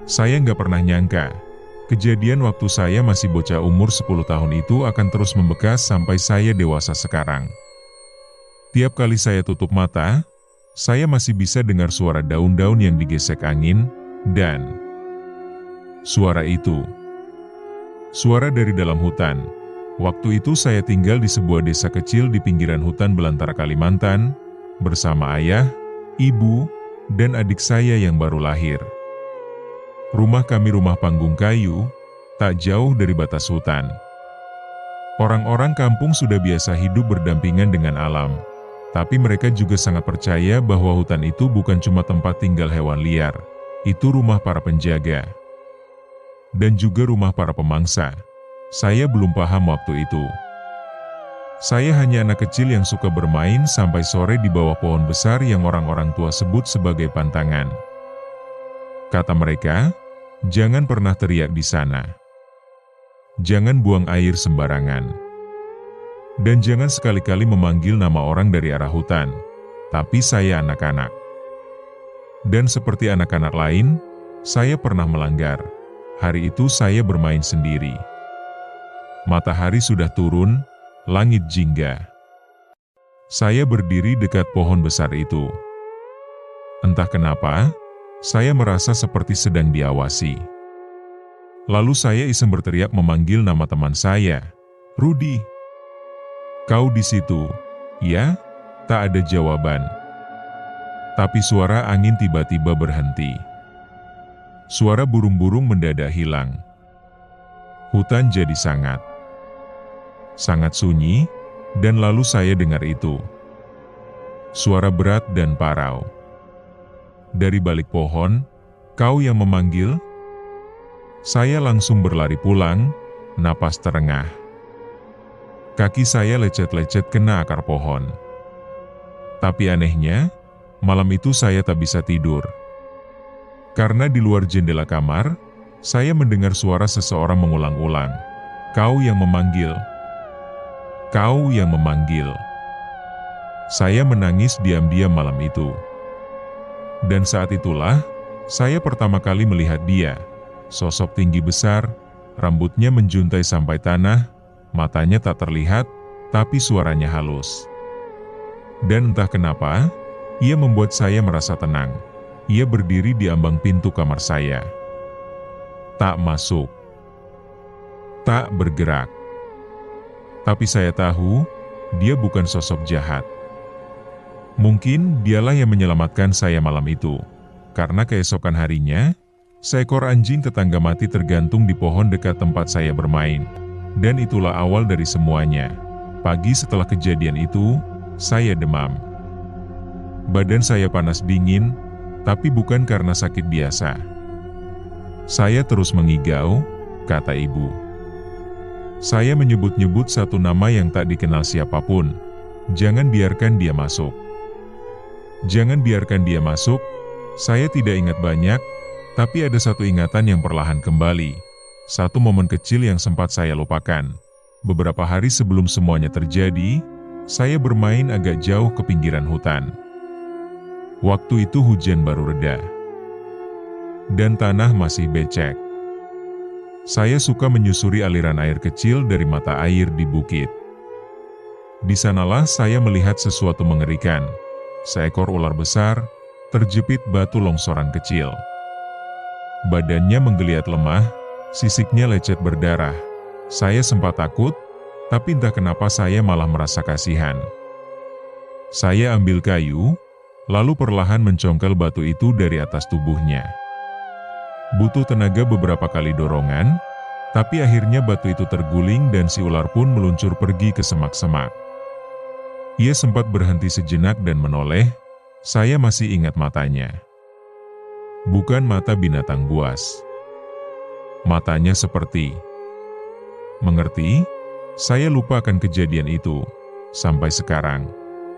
Saya nggak pernah nyangka, kejadian waktu saya masih bocah umur 10 tahun itu akan terus membekas sampai saya dewasa sekarang. Tiap kali saya tutup mata, saya masih bisa dengar suara daun-daun yang digesek angin, dan suara itu, suara dari dalam hutan. Waktu itu saya tinggal di sebuah desa kecil di pinggiran hutan belantara Kalimantan, bersama ayah, ibu, dan adik saya yang baru lahir. Rumah kami rumah panggung kayu, tak jauh dari batas hutan. Orang-orang kampung sudah biasa hidup berdampingan dengan alam, tapi mereka juga sangat percaya bahwa hutan itu bukan cuma tempat tinggal hewan liar, itu rumah para penjaga. Dan juga rumah para pemangsa. Saya belum paham waktu itu. Saya hanya anak kecil yang suka bermain sampai sore di bawah pohon besar yang orang-orang tua sebut sebagai pantangan. Kata mereka, jangan pernah teriak di sana. Jangan buang air sembarangan. Dan jangan sekali-kali memanggil nama orang dari arah hutan. Tapi saya anak-anak. Dan seperti anak-anak lain, saya pernah melanggar. Hari itu saya bermain sendiri. Matahari sudah turun, langit jingga. Saya berdiri dekat pohon besar itu. Entah kenapa, saya merasa seperti sedang diawasi. Lalu saya iseng berteriak memanggil nama teman saya, "Rudi, kau di situ?" "Ya," tak ada jawaban. Tapi suara angin tiba-tiba berhenti. Suara burung-burung mendadak hilang. Hutan jadi sangat sunyi, dan lalu saya dengar itu. Suara berat dan parau. Dari balik pohon, "Kau yang memanggil?" Saya langsung berlari pulang, napas terengah. Kaki saya lecet-lecet kena akar pohon. Tapi anehnya, malam itu saya tak bisa tidur. Karena di luar jendela kamar, saya mendengar suara seseorang mengulang-ulang, "Kau yang memanggil. Kau yang memanggil." Saya menangis diam-diam malam itu. Dan saat itulah, saya pertama kali melihat dia. Sosok tinggi besar, rambutnya menjuntai sampai tanah, matanya tak terlihat, tapi suaranya halus. Dan entah kenapa, ia membuat saya merasa tenang. Ia berdiri di ambang pintu kamar saya. Tak masuk. Tak bergerak. Tapi saya tahu, dia bukan sosok jahat. Mungkin dialah yang menyelamatkan saya malam itu. Karena keesokan harinya, seekor anjing tetangga mati tergantung di pohon dekat tempat saya bermain. Dan itulah awal dari semuanya. Pagi setelah kejadian itu, saya demam. Badan saya panas dingin, tapi bukan karena sakit biasa. Saya terus mengigau, kata ibu. Saya menyebut-nyebut satu nama yang tak dikenal siapapun. Jangan biarkan dia masuk. Jangan biarkan dia masuk. Saya tidak ingat banyak, tapi ada satu ingatan yang perlahan kembali. Satu momen kecil yang sempat saya lupakan. Beberapa hari sebelum semuanya terjadi, saya bermain agak jauh ke pinggiran hutan. Waktu itu hujan baru reda. Dan tanah masih becek. Saya suka menyusuri aliran air kecil dari mata air di bukit. Di sanalah saya melihat sesuatu mengerikan. Seekor ular besar, terjepit batu longsoran kecil. Badannya menggeliat lemah, sisiknya lecet berdarah. Saya sempat takut, tapi entah kenapa saya malah merasa kasihan. Saya ambil kayu, lalu perlahan mencongkel batu itu dari atas tubuhnya. Butuh tenaga beberapa kali dorongan, tapi akhirnya batu itu terguling dan si ular pun meluncur pergi ke semak-semak. Ia sempat berhenti sejenak dan menoleh, saya masih ingat matanya. Bukan mata binatang buas. Matanya seperti... Mengerti? Saya lupa akan kejadian itu, sampai sekarang.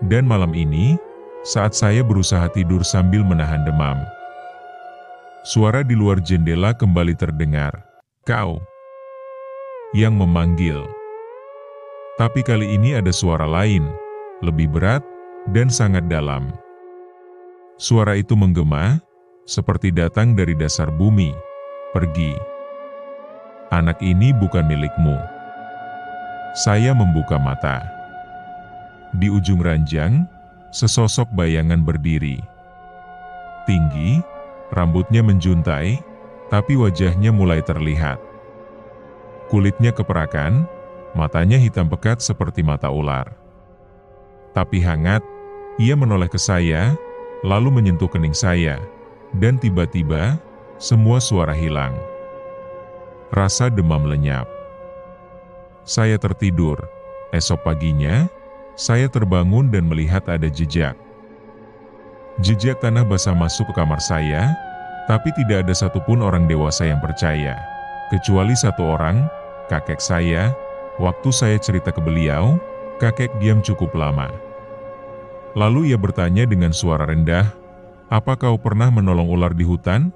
Dan malam ini, saat saya berusaha tidur sambil menahan demam, suara di luar jendela kembali terdengar, "Kau yang memanggil." Tapi kali ini ada suara lain, lebih berat dan sangat dalam. Suara itu menggema, seperti datang dari dasar bumi, Pergi. Anak ini bukan milikmu. Saya membuka mata. Di ujung ranjang, sesosok bayangan berdiri. Tinggi, rambutnya menjuntai, tapi wajahnya mulai terlihat. Kulitnya keperakan, matanya hitam pekat seperti mata ular. Tapi hangat, ia menoleh ke saya, lalu menyentuh kening saya, dan tiba-tiba, semua suara hilang. Rasa demam lenyap. Saya tertidur. Esok paginya, saya terbangun dan melihat ada jejak. Jejak tanah basah masuk ke kamar saya, tapi tidak ada satupun orang dewasa yang percaya. Kecuali satu orang, kakek saya. Waktu saya cerita ke beliau, kakek diam cukup lama. Lalu ia bertanya dengan suara rendah, "Apa kau pernah menolong ular di hutan?"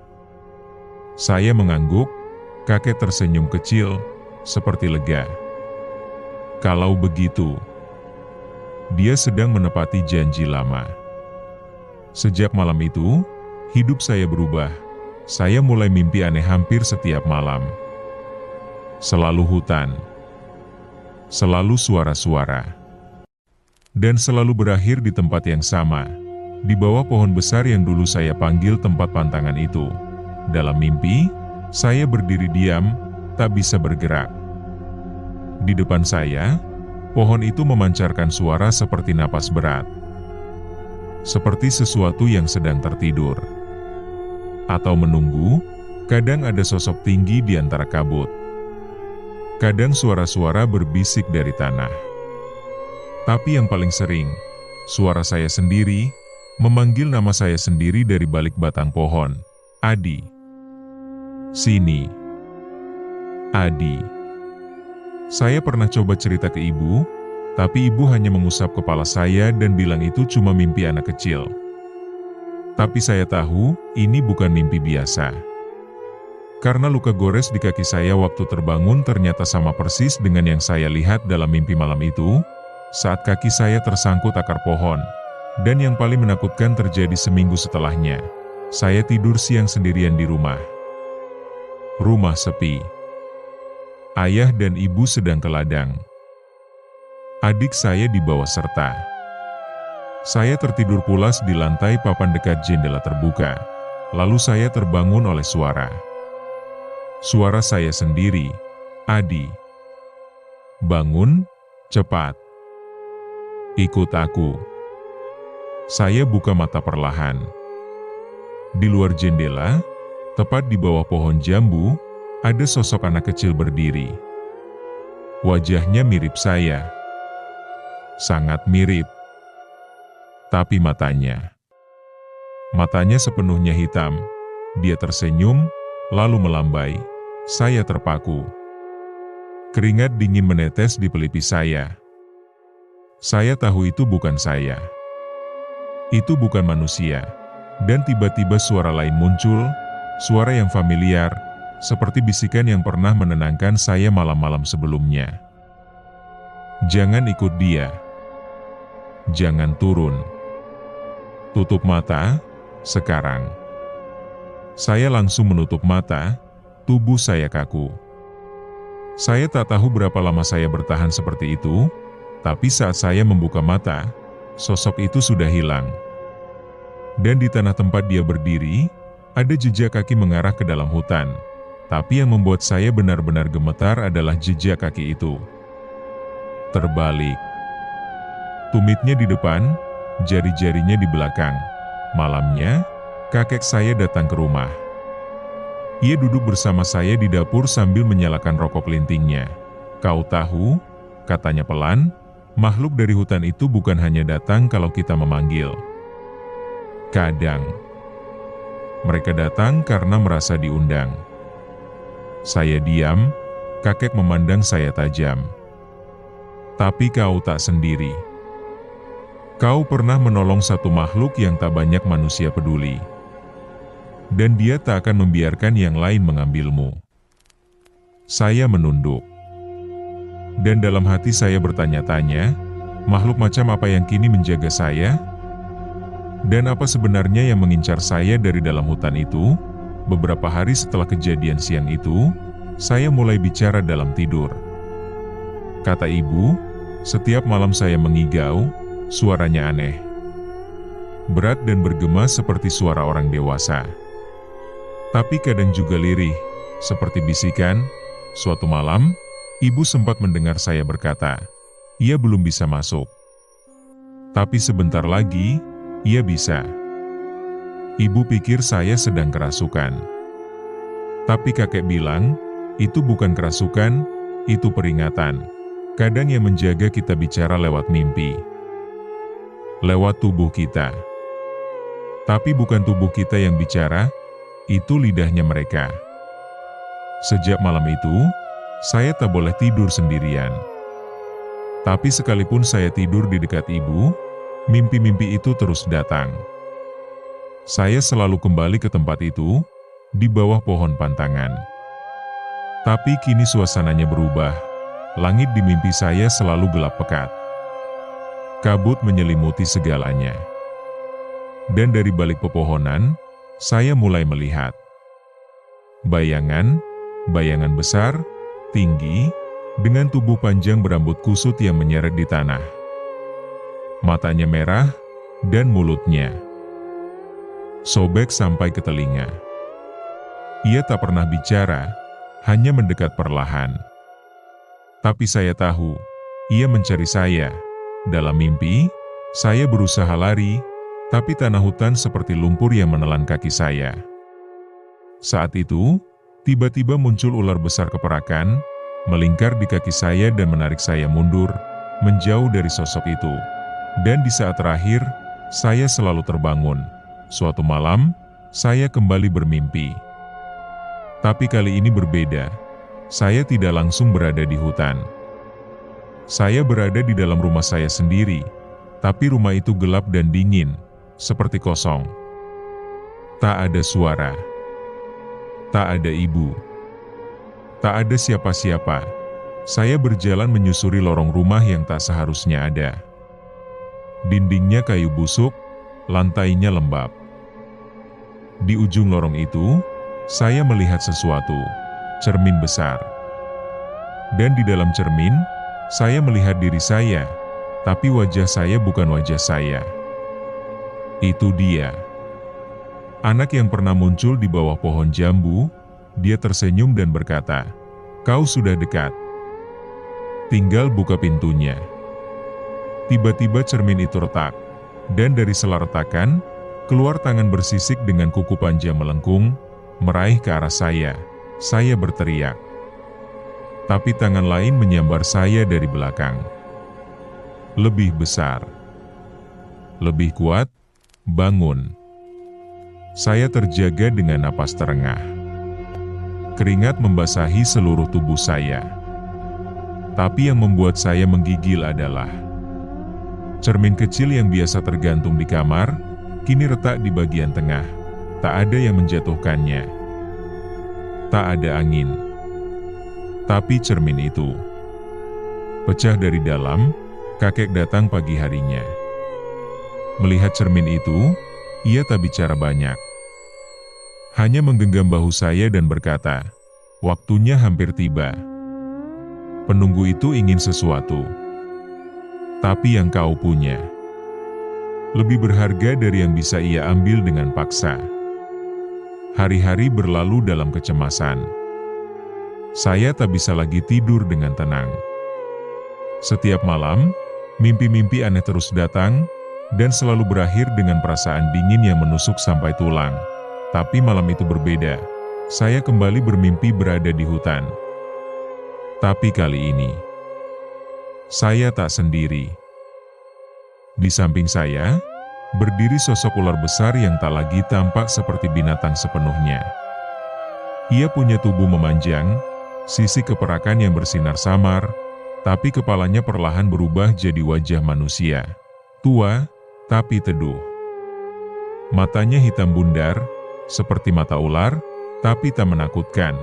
Saya mengangguk, kakek tersenyum kecil, seperti lega. Kalau begitu, dia sedang menepati janji lama. Sejak malam itu, hidup saya berubah. Saya mulai mimpi aneh hampir setiap malam. Selalu hutan. Selalu suara-suara. Dan selalu berakhir di tempat yang sama, di bawah pohon besar yang dulu saya panggil tempat pantangan itu. Dalam mimpi, saya berdiri diam, tak bisa bergerak. Di depan saya, pohon itu memancarkan suara seperti napas berat. Seperti sesuatu yang sedang tertidur. Atau menunggu, kadang ada sosok tinggi di antara kabut. Kadang suara-suara berbisik dari tanah. Tapi yang paling sering, suara saya sendiri, memanggil nama saya sendiri dari balik batang pohon. "Adi. Sini. Adi." Saya pernah coba cerita ke ibu, tapi ibu hanya mengusap kepala saya dan bilang itu cuma mimpi anak kecil. Tapi saya tahu, ini bukan mimpi biasa. Karena luka gores di kaki saya waktu terbangun ternyata sama persis dengan yang saya lihat dalam mimpi malam itu, saat kaki saya tersangkut akar pohon. Dan yang paling menakutkan terjadi seminggu setelahnya. Saya tidur siang sendirian di rumah. Rumah sepi. Ayah dan ibu sedang ke ladang. Adik saya dibawa serta. Saya tertidur pulas di lantai papan dekat jendela terbuka. Lalu saya terbangun oleh suara. Suara saya sendiri, "Adi. Bangun, cepat. Ikut aku." Saya buka mata perlahan. Di luar jendela, tepat di bawah pohon jambu, ada sosok anak kecil berdiri. Wajahnya mirip saya. Sangat mirip. Tapi matanya sepenuhnya hitam. Dia tersenyum, lalu melambai. Saya terpaku. Keringat dingin menetes di pelipis saya. Saya tahu itu bukan saya. Itu bukan manusia. Dan tiba-tiba suara lain muncul, suara yang familiar, seperti bisikan yang pernah menenangkan saya malam-malam sebelumnya. "Jangan ikut dia. Jangan turun. Tutup mata, sekarang." Saya langsung menutup mata, tubuh saya kaku. Saya tak tahu berapa lama saya bertahan seperti itu, tapi saat saya membuka mata, sosok itu sudah hilang. Dan di tanah tempat dia berdiri, ada jejak kaki mengarah ke dalam hutan. Tapi yang membuat saya benar-benar gemetar adalah jejak kaki itu terbalik. Tumitnya di depan, jari-jarinya di belakang. Malamnya, kakek saya datang ke rumah. Ia duduk bersama saya di dapur sambil menyalakan rokok lintingnya. "Kau tahu," katanya pelan, "makhluk dari hutan itu bukan hanya datang kalau kita memanggil. Kadang, mereka datang karena merasa diundang." Saya diam, kakek memandang saya tajam. "Tapi kau tak sendiri. Kau pernah menolong satu makhluk yang tak banyak manusia peduli. Dan dia tak akan membiarkan yang lain mengambilmu." Saya menunduk. Dan dalam hati saya bertanya-tanya, makhluk macam apa yang kini menjaga saya? Dan apa sebenarnya yang mengincar saya dari dalam hutan itu? Beberapa hari setelah kejadian siang itu, saya mulai bicara dalam tidur. Kata ibu, setiap malam saya mengigau, suaranya aneh. Berat dan bergema seperti suara orang dewasa. Tapi kadang juga lirih, seperti bisikan. Suatu malam, ibu sempat mendengar saya berkata, ia belum bisa masuk. Tapi sebentar lagi, ia bisa. Ibu pikir saya sedang kerasukan. Tapi kakek bilang, itu bukan kerasukan, itu peringatan. Kadang yang menjaga kita bicara lewat mimpi. Lewat tubuh kita. Tapi bukan tubuh kita yang bicara, itu lidahnya mereka. Sejak malam itu, saya tak boleh tidur sendirian. Tapi sekalipun saya tidur di dekat ibu, mimpi-mimpi itu terus datang. Saya selalu kembali ke tempat itu, di bawah pohon pantangan. Tapi kini suasananya berubah, langit di mimpi saya selalu gelap pekat. Kabut menyelimuti segalanya. Dan dari balik pepohonan, saya mulai melihat bayangan besar, tinggi, dengan tubuh panjang berambut kusut yang menyeret di tanah. Matanya merah, dan mulutnya sobek sampai ke telinga. Ia tak pernah bicara, hanya mendekat perlahan. Tapi saya tahu, ia mencari saya. Dalam mimpi, saya berusaha lari, tapi tanah hutan seperti lumpur yang menelan kaki saya. Saat itu, tiba-tiba muncul ular besar keperakan, melingkar di kaki saya dan menarik saya mundur, menjauh dari sosok itu. Dan di saat terakhir, saya selalu terbangun. Suatu malam, saya kembali bermimpi. Tapi kali ini berbeda. Saya tidak langsung berada di hutan. Saya berada di dalam rumah saya sendiri, tapi rumah itu gelap dan dingin, seperti kosong. Tak ada suara. Tak ada ibu. Tak ada siapa-siapa. Saya berjalan menyusuri lorong rumah yang tak seharusnya ada. Dindingnya kayu busuk, lantainya lembab. Di ujung lorong itu, saya melihat sesuatu, cermin besar. Dan di dalam cermin, saya melihat diri saya, tapi wajah saya bukan wajah saya. Itu dia. Anak yang pernah muncul di bawah pohon jambu, dia tersenyum dan berkata, "Kau sudah dekat. Tinggal buka pintunya." Tiba-tiba cermin itu retak, dan dari sela retakan, keluar tangan bersisik dengan kuku panjang melengkung, meraih ke arah saya. Saya berteriak. Tapi tangan lain menyambar saya dari belakang. Lebih besar. Lebih kuat. Bangun. Saya terjaga dengan napas terengah. Keringat membasahi seluruh tubuh saya. Tapi yang membuat saya menggigil adalah cermin kecil yang biasa tergantung di kamar, kini retak di bagian tengah. Tak ada yang menjatuhkannya. Tak ada angin. Tapi cermin itu pecah dari dalam. Kakek datang pagi harinya. Melihat cermin itu, ia tak bicara banyak. Hanya menggenggam bahu saya dan berkata, "Waktunya hampir tiba." Penunggu itu ingin sesuatu. Tapi yang kau punya lebih berharga dari yang bisa ia ambil dengan paksa. Hari-hari berlalu dalam kecemasan. Saya tak bisa lagi tidur dengan tenang. Setiap malam, mimpi-mimpi aneh terus datang, dan selalu berakhir dengan perasaan dingin yang menusuk sampai tulang. Tapi malam itu berbeda. Saya kembali bermimpi berada di hutan. Tapi kali ini, saya tak sendiri. Di samping saya, berdiri sosok ular besar yang tak lagi tampak seperti binatang sepenuhnya. Ia punya tubuh memanjang, sisi keperakan yang bersinar samar, tapi kepalanya perlahan berubah jadi wajah manusia. Tua, tapi teduh. Matanya hitam bundar, seperti mata ular, tapi tak menakutkan.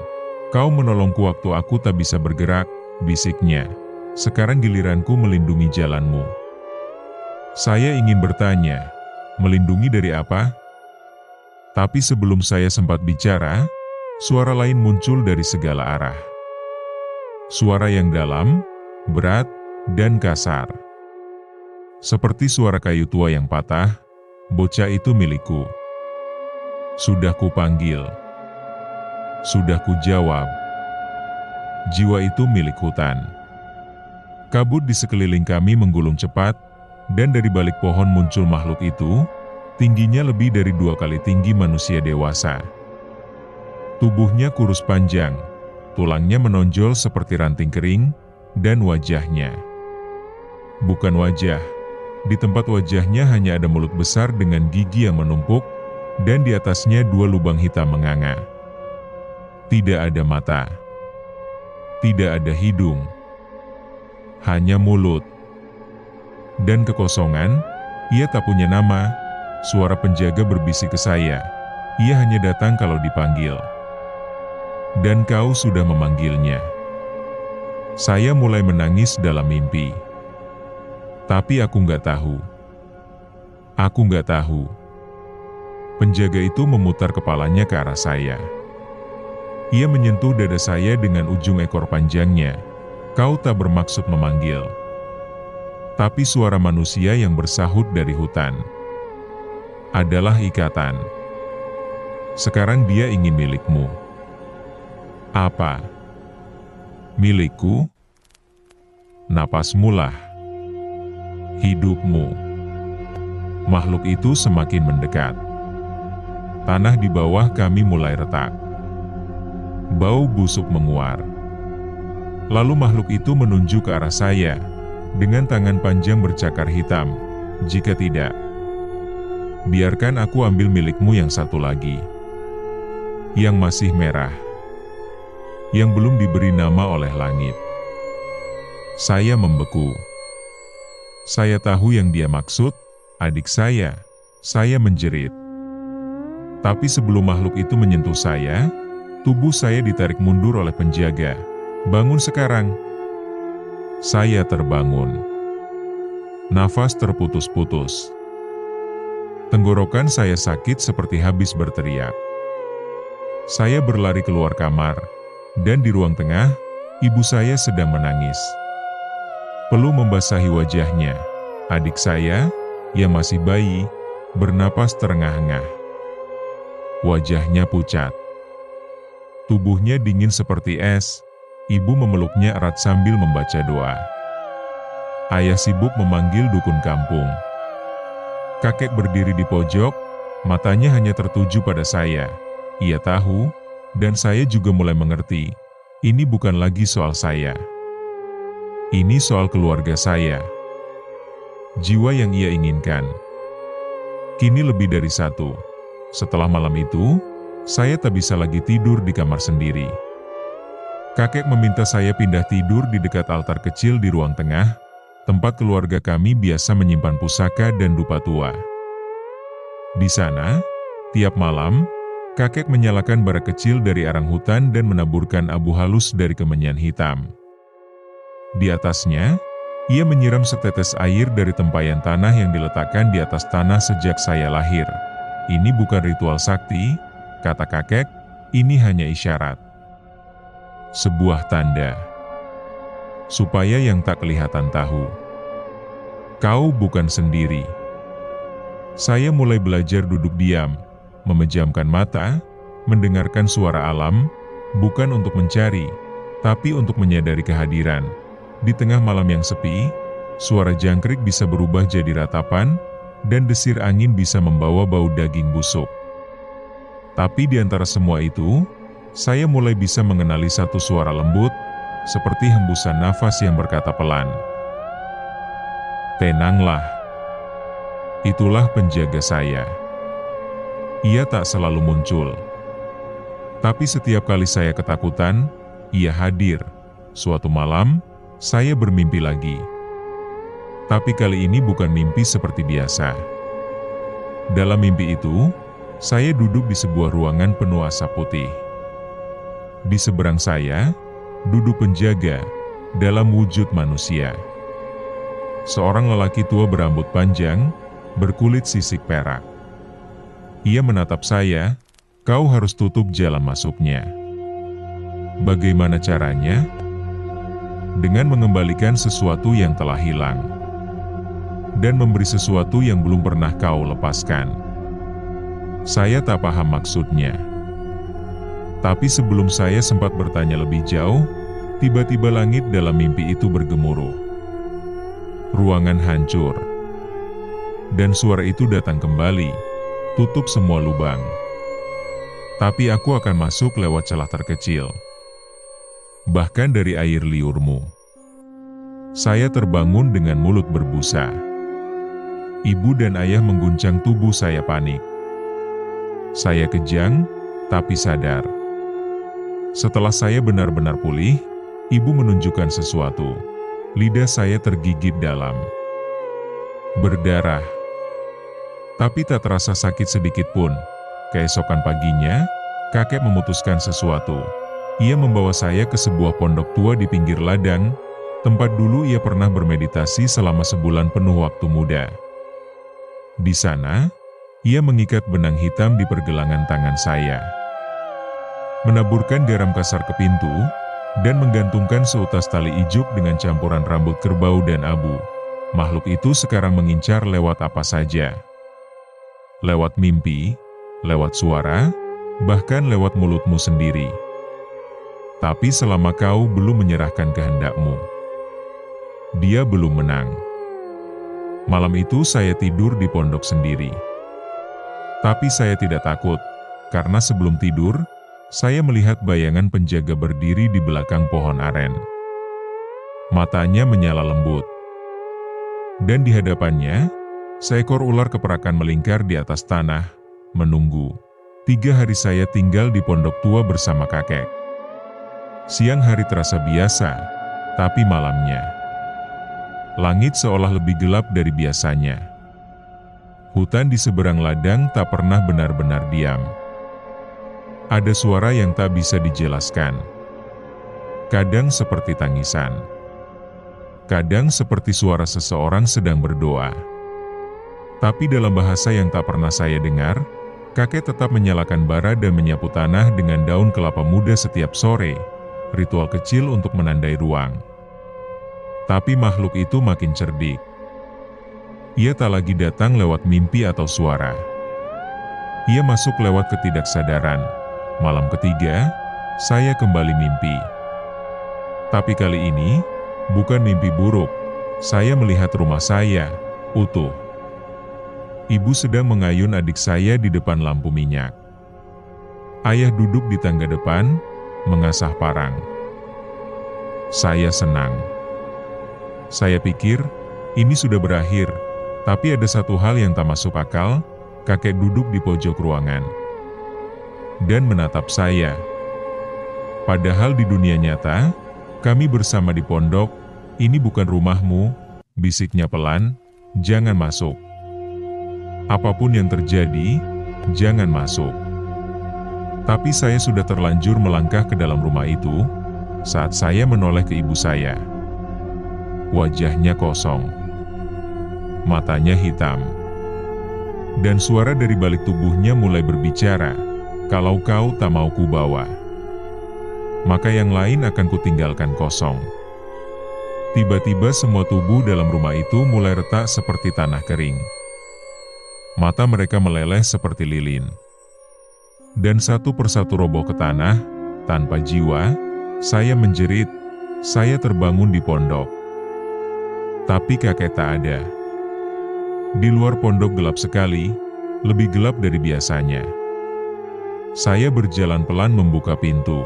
"Kau menolongku waktu aku tak bisa bergerak," bisiknya. "Sekarang giliranku melindungi jalanmu." Saya ingin bertanya, melindungi dari apa? Tapi sebelum saya sempat bicara, suara lain muncul dari segala arah. Suara yang dalam, berat, dan kasar. Seperti suara kayu tua yang patah, bocah itu milikku. Sudah kupanggil. Sudah kujawab. Jiwa itu milik hutan. Kabut di sekeliling kami menggulung cepat, dan dari balik pohon muncul makhluk itu, tingginya lebih dari 2 kali tinggi manusia dewasa. Tubuhnya kurus panjang, tulangnya menonjol seperti ranting kering, dan wajahnya. Bukan wajah, di tempat wajahnya hanya ada mulut besar dengan gigi yang menumpuk, dan di atasnya 2 lubang hitam menganga. Tidak ada mata. Tidak ada hidung. Hanya mulut. Dan kekosongan, ia tak punya nama. Suara penjaga berbisik ke saya. Ia hanya datang kalau dipanggil. Dan kau sudah memanggilnya. Saya mulai menangis dalam mimpi. Tapi aku nggak tahu. Aku nggak tahu. Penjaga itu memutar kepalanya ke arah saya. Ia menyentuh dada saya dengan ujung ekor panjangnya. Kau tak bermaksud memanggil. Tapi suara manusia yang bersahut dari hutan. Adalah ikatan. Sekarang dia ingin milikmu. Apa? Milikku? Napasmu lah. Hidupmu. Makhluk itu semakin mendekat. Tanah di bawah kami mulai retak. Bau busuk menguar. Lalu makhluk itu menunjuk ke arah saya, dengan tangan panjang bercakar hitam. Jika tidak, biarkan aku ambil milikmu yang satu lagi. Yang masih merah. Yang belum diberi nama oleh langit. Saya membeku. Saya tahu yang dia maksud, adik saya. Saya menjerit. Tapi sebelum makhluk itu menyentuh saya, tubuh saya ditarik mundur oleh penjaga. Bangun sekarang. Saya terbangun. Nafas terputus-putus. Tenggorokan saya sakit seperti habis berteriak. Saya berlari keluar kamar, dan di ruang tengah, ibu saya sedang menangis. Peluh membasahi wajahnya. Adik saya, yang masih bayi, bernapas terengah-engah. Wajahnya pucat. Tubuhnya dingin seperti es. Ibu memeluknya erat sambil membaca doa. Ayah sibuk memanggil dukun kampung. Kakek berdiri di pojok, matanya hanya tertuju pada saya. Ia tahu, dan saya juga mulai mengerti, ini bukan lagi soal saya. Ini soal keluarga saya. Jiwa yang ia inginkan. Kini lebih dari 1. Setelah malam itu, saya tak bisa lagi tidur di kamar sendiri. Kakek meminta saya pindah tidur di dekat altar kecil di ruang tengah, tempat keluarga kami biasa menyimpan pusaka dan dupa tua. Di sana, tiap malam, kakek menyalakan bara kecil dari arang hutan dan menaburkan abu halus dari kemenyan hitam. Di atasnya, ia menyiram setetes air dari tempayan tanah yang diletakkan di atas tanah sejak saya lahir. Ini bukan ritual sakti, kata kakek, ini hanya isyarat. Sebuah tanda. Supaya yang tak kelihatan tahu. Kau bukan sendiri. Saya mulai belajar duduk diam, memejamkan mata, mendengarkan suara alam, bukan untuk mencari, tapi untuk menyadari kehadiran. Di tengah malam yang sepi, suara jangkrik bisa berubah jadi ratapan, dan desir angin bisa membawa bau daging busuk. Tapi di antara semua itu, saya mulai bisa mengenali satu suara lembut, seperti hembusan nafas yang berkata pelan. Tenanglah. Itulah penjaga saya. Ia tak selalu muncul. Tapi setiap kali saya ketakutan, ia hadir. Suatu malam, saya bermimpi lagi. Tapi kali ini bukan mimpi seperti biasa. Dalam mimpi itu, saya duduk di sebuah ruangan penuh asap putih. Di seberang saya, duduk penjaga, dalam wujud manusia. Seorang lelaki tua berambut panjang, berkulit sisik perak. Ia menatap saya, "Kau harus tutup jalan masuknya." Bagaimana caranya? Dengan mengembalikan sesuatu yang telah hilang dan memberi sesuatu yang belum pernah kau lepaskan. Saya tak paham maksudnya. Tapi sebelum saya sempat bertanya lebih jauh, tiba-tiba langit dalam mimpi itu bergemuruh. Ruangan hancur. Dan suara itu datang kembali, tutup semua lubang. Tapi aku akan masuk lewat celah terkecil. Bahkan dari air liurmu. Saya terbangun dengan mulut berbusa. Ibu dan ayah mengguncang tubuh saya panik. Saya kejang, tapi sadar. Setelah saya benar-benar pulih, ibu menunjukkan sesuatu. Lidah saya tergigit dalam. Berdarah. Tapi tak terasa sakit sedikit pun. Keesokan paginya, kakek memutuskan sesuatu. Ia membawa saya ke sebuah pondok tua di pinggir ladang, tempat dulu ia pernah bermeditasi selama sebulan penuh waktu muda. Di sana, ia mengikat benang hitam di pergelangan tangan saya, menaburkan garam kasar ke pintu, dan menggantungkan seutas tali ijuk dengan campuran rambut kerbau dan abu. Makhluk itu sekarang mengincar lewat apa saja. Lewat mimpi, lewat suara, bahkan lewat mulutmu sendiri. Tapi selama kau belum menyerahkan kehendakmu, dia belum menang. Malam itu saya tidur di pondok sendiri. Tapi saya tidak takut, karena sebelum tidur, saya melihat bayangan penjaga berdiri di belakang pohon aren. Matanya menyala lembut. Dan di hadapannya, seekor ular keperakan melingkar di atas tanah, menunggu. 3 hari saya tinggal di pondok tua bersama kakek. Siang hari terasa biasa, tapi malamnya, langit seolah lebih gelap dari biasanya. Hutan di seberang ladang tak pernah benar-benar diam. Ada suara yang tak bisa dijelaskan. Kadang seperti tangisan. Kadang seperti suara seseorang sedang berdoa. Tapi dalam bahasa yang tak pernah saya dengar, kakek tetap menyalakan bara dan menyapu tanah dengan daun kelapa muda setiap sore. Ritual kecil untuk menandai ruang. Tapi makhluk itu makin cerdik. Ia tak lagi datang lewat mimpi atau suara. Ia masuk lewat ketidaksadaran. Malam ketiga, saya kembali mimpi. Tapi kali ini, bukan mimpi buruk. Saya melihat rumah saya, utuh. Ibu sedang mengayun adik saya di depan lampu minyak. Ayah duduk di tangga depan, mengasah parang. Saya senang. Saya pikir, ini sudah berakhir, tapi ada satu hal yang tak masuk akal, kakek duduk di pojok ruangan dan menatap saya. Padahal di dunia nyata, kami bersama di pondok, ini bukan rumahmu, bisiknya pelan, jangan masuk. Apapun yang terjadi, jangan masuk. Tapi saya sudah terlanjur melangkah ke dalam rumah itu, saat saya menoleh ke ibu saya. Wajahnya kosong. Matanya hitam. Dan suara dari balik tubuhnya mulai berbicara, "Kalau kau tak mau kubawa, maka yang lain akan kutinggalkan kosong." Tiba-tiba semua tubuh dalam rumah itu mulai retak seperti tanah kering. Mata mereka meleleh seperti lilin. Dan satu persatu roboh ke tanah, tanpa jiwa. Saya menjerit, saya terbangun di pondok. Tapi kakek tak ada. Di luar pondok gelap sekali, lebih gelap dari biasanya. Saya berjalan pelan membuka pintu.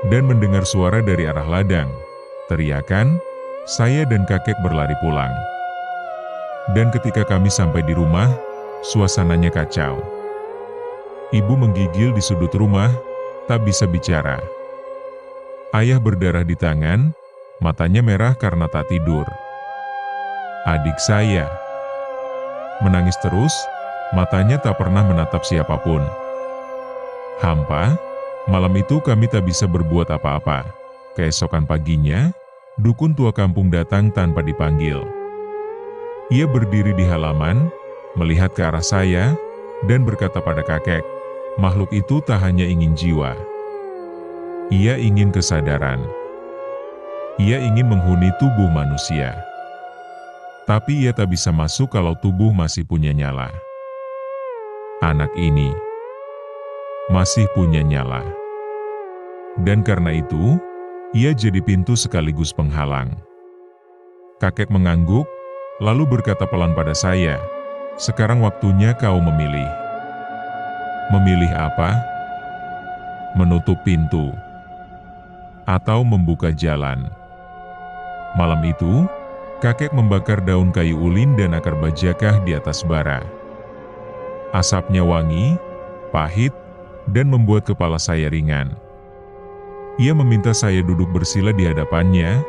Dan mendengar suara dari arah ladang. Teriakan, saya dan kakek berlari pulang. Dan ketika kami sampai di rumah, suasananya kacau. Ibu menggigil di sudut rumah, tak bisa bicara. Ayah berdarah di tangan, matanya merah karena tak tidur. Adik saya menangis terus, matanya tak pernah menatap siapapun. Hampa, malam itu kami tak bisa berbuat apa-apa. Keesokan paginya, dukun tua kampung datang tanpa dipanggil. Ia berdiri di halaman, melihat ke arah saya, dan berkata pada kakek, makhluk itu tak hanya ingin jiwa. Ia ingin kesadaran. Ia ingin menghuni tubuh manusia. Tapi ia tak bisa masuk kalau tubuh masih punya nyala. Anak ini masih punya nyala. Dan karena itu, ia jadi pintu sekaligus penghalang. Kakek mengangguk, lalu berkata pelan pada saya, sekarang waktunya kau memilih. Memilih apa? Menutup pintu atau membuka jalan. Malam itu, kakek membakar daun kayu ulin dan akar bajakah di atas bara. Asapnya wangi, pahit, dan membuat kepala saya ringan. Ia meminta saya duduk bersila di hadapannya,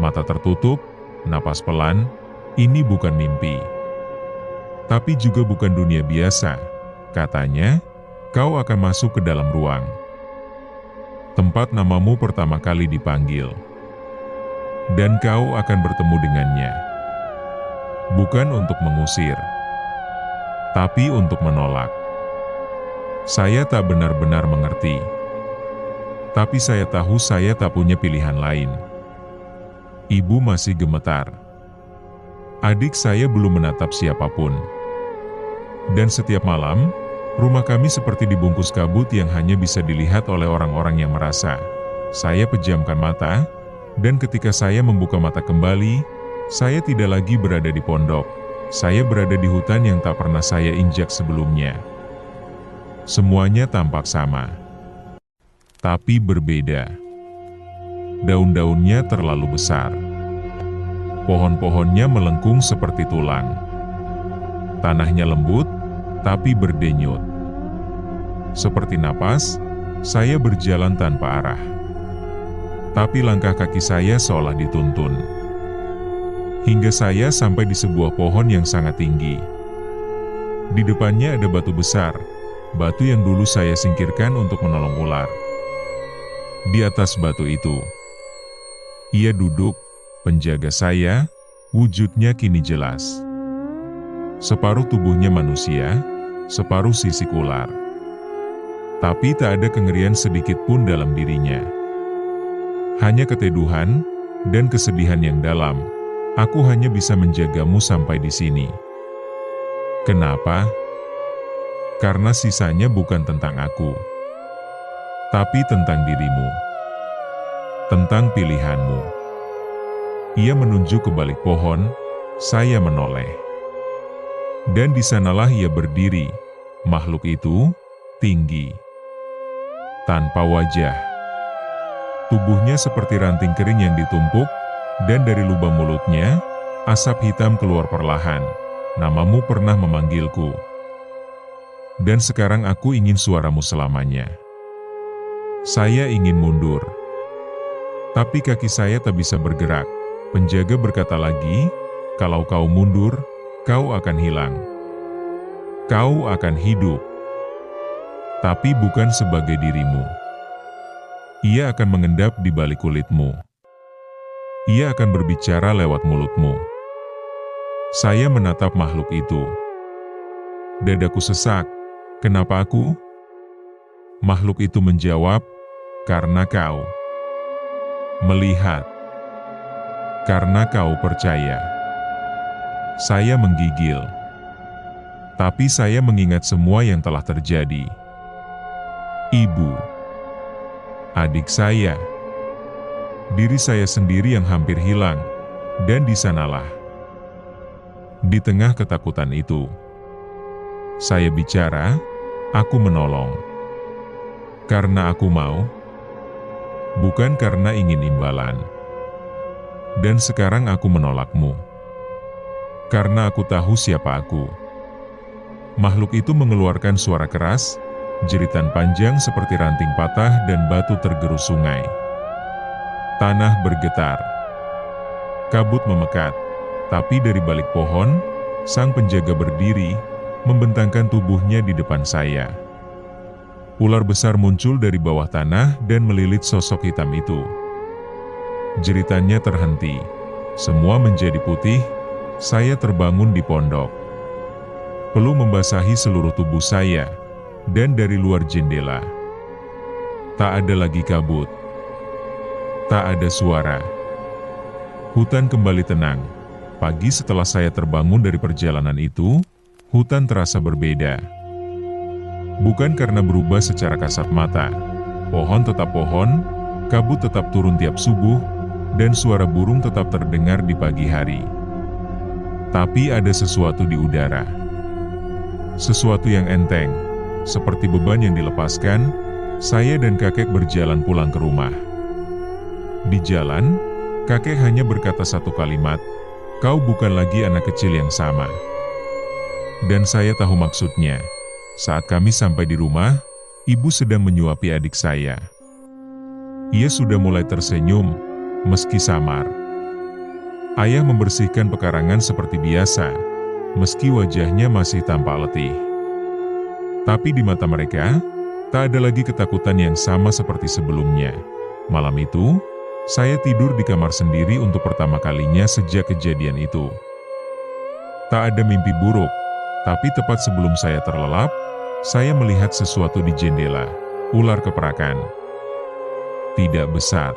mata tertutup, napas pelan. Ini bukan mimpi. Tapi juga bukan dunia biasa. Katanya, kau akan masuk ke dalam ruang. Tempat namamu pertama kali dipanggil. Dan kau akan bertemu dengannya. Bukan untuk mengusir, tapi untuk menolak. Saya tak benar-benar mengerti. Tapi saya tahu saya tak punya pilihan lain. Ibu masih gemetar. Adik saya belum menatap siapapun. Dan setiap malam, rumah kami seperti dibungkus kabut yang hanya bisa dilihat oleh orang-orang yang merasa. Saya pejamkan mata, dan ketika saya membuka mata kembali, saya tidak lagi berada di pondok. Saya berada di hutan yang tak pernah saya injak sebelumnya. Semuanya tampak sama. Tapi berbeda. Daun-daunnya terlalu besar. Pohon-pohonnya melengkung seperti tulang. Tanahnya lembut, tapi berdenyut. Seperti napas, saya berjalan tanpa arah. Tapi langkah kaki saya seolah dituntun. Hingga saya sampai di sebuah pohon yang sangat tinggi. Di depannya ada batu besar, batu yang dulu saya singkirkan untuk menolong ular. Di atas batu itu, ia duduk, penjaga saya, wujudnya kini jelas. Separuh tubuhnya manusia, separuh sisik ular. Tapi tak ada kengerian sedikit pun dalam dirinya. Hanya keteduhan dan kesedihan yang dalam. Aku hanya bisa menjagamu sampai di sini. Kenapa? Karena sisanya bukan tentang aku, tapi tentang dirimu. Tentang pilihanmu. Ia menunjuk ke balik pohon, saya menoleh. Dan di sanalah ia berdiri, makhluk itu, tinggi. Tanpa wajah. Tubuhnya seperti ranting kering yang ditumpuk, dan dari lubang mulutnya, asap hitam keluar perlahan. Namamu pernah memanggilku. Dan sekarang aku ingin suaramu selamanya. Saya ingin mundur. Tapi kaki saya tak bisa bergerak. Penjaga berkata lagi, kalau kau mundur, kau akan hilang. Kau akan hidup. Tapi bukan sebagai dirimu. Ia akan mengendap di balik kulitmu. Ia akan berbicara lewat mulutmu. Saya menatap makhluk itu. Dadaku sesak. Kenapa aku? Makhluk itu menjawab, karena kau melihat. Karena kau percaya. Saya menggigil. Tapi saya mengingat semua yang telah terjadi. Ibu. Adik saya, diri saya sendiri yang hampir hilang, dan di sanalah, di tengah ketakutan itu, saya bicara, aku menolong. Karena aku mau, bukan karena ingin imbalan. Dan sekarang aku menolakmu. Karena aku tahu siapa aku. Makhluk itu mengeluarkan suara keras, jeritan panjang seperti ranting patah dan batu tergerus sungai. Tanah bergetar. Kabut memekat, tapi dari balik pohon, sang penjaga berdiri, membentangkan tubuhnya di depan saya. Ular besar muncul dari bawah tanah dan melilit sosok hitam itu. Jeritannya terhenti. Semua menjadi putih, saya terbangun di pondok. peluh membasahi seluruh tubuh saya, dan dari luar jendela tak ada lagi kabut, tak ada suara. Hutan kembali tenang. Pagi setelah saya terbangun dari perjalanan itu, hutan terasa berbeda. Bukan karena berubah secara kasat mata. Pohon tetap pohon, kabut tetap turun tiap subuh, dan suara burung tetap terdengar di pagi hari. Tapi ada sesuatu di udara. Sesuatu yang enteng, seperti beban yang dilepaskan. Saya dan kakek berjalan pulang ke rumah. Di jalan, kakek hanya berkata satu kalimat, "Kau bukan lagi anak kecil yang sama." Dan saya tahu maksudnya. Saat kami sampai di rumah, ibu sedang menyuapi adik saya. Ia sudah mulai tersenyum, meski samar. Ayah membersihkan pekarangan seperti biasa, meski wajahnya masih tampak letih. Tapi di mata mereka, tak ada lagi ketakutan yang sama seperti sebelumnya. Malam itu, saya tidur di kamar sendiri untuk pertama kalinya sejak kejadian itu. Tak ada mimpi buruk, tapi tepat sebelum saya terlelap, saya melihat sesuatu di jendela, ular keperakan. Tidak besar,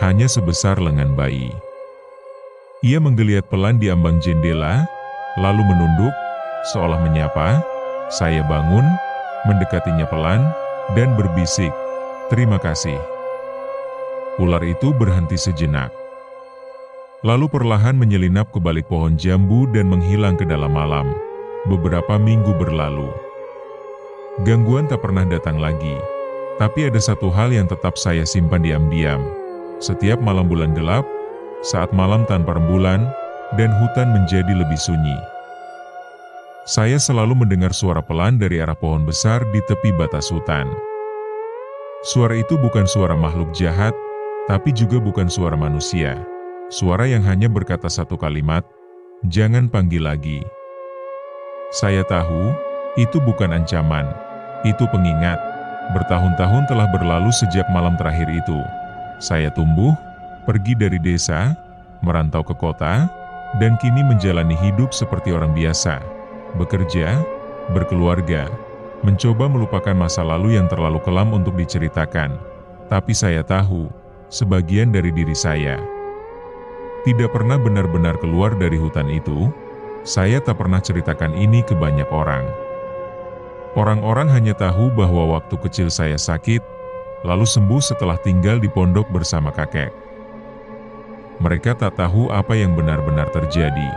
hanya sebesar lengan bayi. Ia menggeliat pelan di ambang jendela, lalu menunduk, seolah menyapa. Saya bangun, mendekatinya pelan, dan berbisik, "Terima kasih." Ular itu berhenti sejenak. Lalu perlahan menyelinap ke balik pohon jambu dan menghilang ke dalam malam. Beberapa minggu berlalu. Gangguan tak pernah datang lagi. Tapi ada satu hal yang tetap saya simpan diam-diam. Setiap malam bulan gelap, saat malam tanpa rembulan, dan hutan menjadi lebih sunyi, saya selalu mendengar suara pelan dari arah pohon besar di tepi batas hutan. Suara itu bukan suara makhluk jahat, tapi juga bukan suara manusia. Suara yang hanya berkata satu kalimat, "Jangan panggil lagi." Saya tahu, itu bukan ancaman, itu pengingat. Bertahun-tahun telah berlalu sejak malam terakhir itu. Saya tumbuh, pergi dari desa, merantau ke kota, dan kini menjalani hidup seperti orang biasa. Bekerja, berkeluarga, mencoba melupakan masa lalu yang terlalu kelam untuk diceritakan. Tapi saya tahu, sebagian dari diri saya tidak pernah benar-benar keluar dari hutan itu. Saya tak pernah ceritakan ini ke banyak orang. Orang-orang hanya tahu bahwa waktu kecil saya sakit, lalu sembuh setelah tinggal di pondok bersama kakek. Mereka tak tahu apa yang benar-benar terjadi.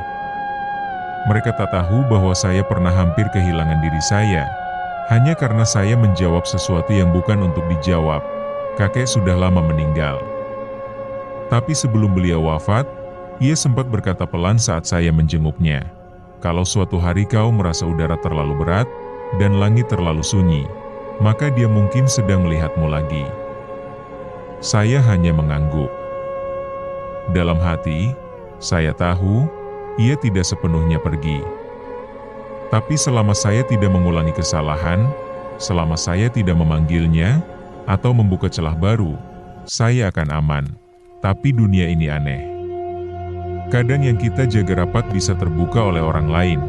Mereka tak tahu bahwa saya pernah hampir kehilangan diri saya, hanya karena saya menjawab sesuatu yang bukan untuk dijawab. Kakek sudah lama meninggal. Tapi sebelum beliau wafat, ia sempat berkata pelan saat saya menjenguknya, "Kalau suatu hari kau merasa udara terlalu berat, dan langit terlalu sunyi, maka dia mungkin sedang melihatmu lagi." Saya hanya mengangguk. Dalam hati, saya tahu, ia tidak sepenuhnya pergi. Tapi selama saya tidak mengulangi kesalahan, selama saya tidak memanggilnya, atau membuka celah baru, saya akan aman. Tapi dunia ini aneh. Kadang yang kita jaga rapat bisa terbuka oleh orang lain.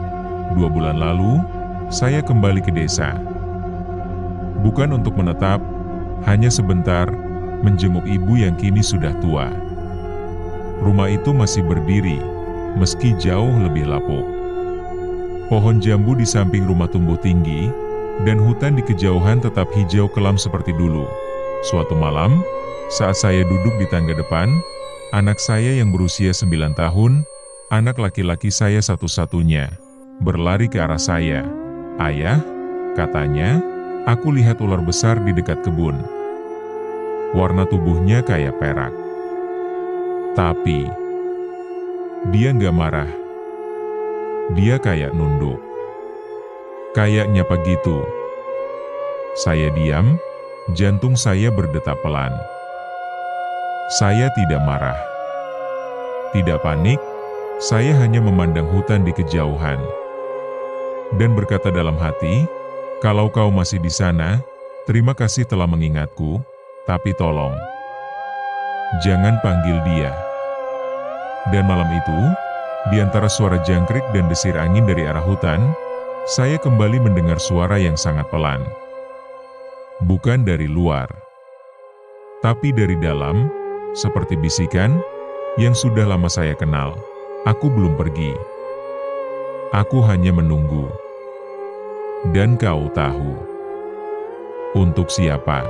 2 bulan lalu, saya kembali ke desa. Bukan untuk menetap, hanya sebentar, menjenguk ibu yang kini sudah tua. Rumah itu masih berdiri, meski jauh lebih lapuk. Pohon jambu di samping rumah tumbuh tinggi, dan hutan di kejauhan tetap hijau kelam seperti dulu. Suatu malam, saat saya duduk di tangga depan, anak saya yang berusia 9 tahun, anak laki-laki saya satu-satunya, berlari ke arah saya. "Ayah," katanya, "aku lihat ular besar di dekat kebun. Warna tubuhnya kayak perak." Tapi dia nggak marah. Dia kayak nunduk. Kayak nyapa gitu. Saya diam, jantung saya berdetak pelan. Saya tidak marah. Tidak panik, saya hanya memandang hutan di kejauhan. Dan berkata dalam hati, "Kalau kau masih di sana, terima kasih telah mengingatku, tapi tolong, jangan panggil dia." Dan malam itu, Di antara suara jangkrik dan desir angin dari arah hutan, saya kembali mendengar suara yang sangat pelan. Bukan dari luar, tapi dari dalam, seperti bisikan yang sudah lama saya kenal. Aku belum pergi. Aku hanya menunggu. Dan kau tahu untuk siapa?